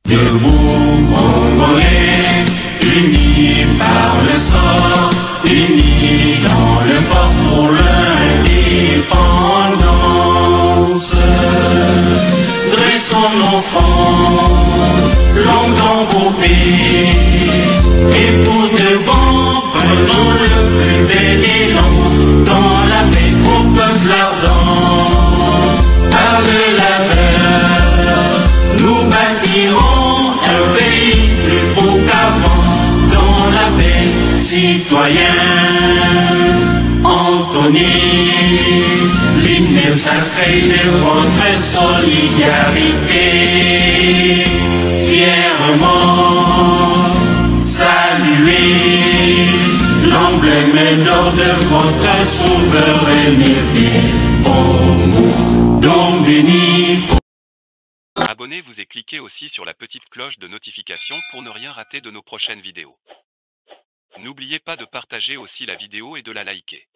Debout, Congolais, unis par le sort, unis dans le fort pour l'indépendance. Dressons nos fronts, longtemps groupés, et pour de bon, prenons le plus bel élan, dans la paix au peuple ardent. Par le labeur, nous bâtirons un pays plus beau qu'avant, dans la paix citoyen. Entonnez l'hymne sacré de votre solidarité, fièrement saluez l'emblème d'or de votre souveraineté. Congo, don béni. Abonnez-vous et cliquez aussi sur la petite cloche de notification pour ne rien rater de nos prochaines vidéos. N'oubliez pas de partager aussi la vidéo et de la liker.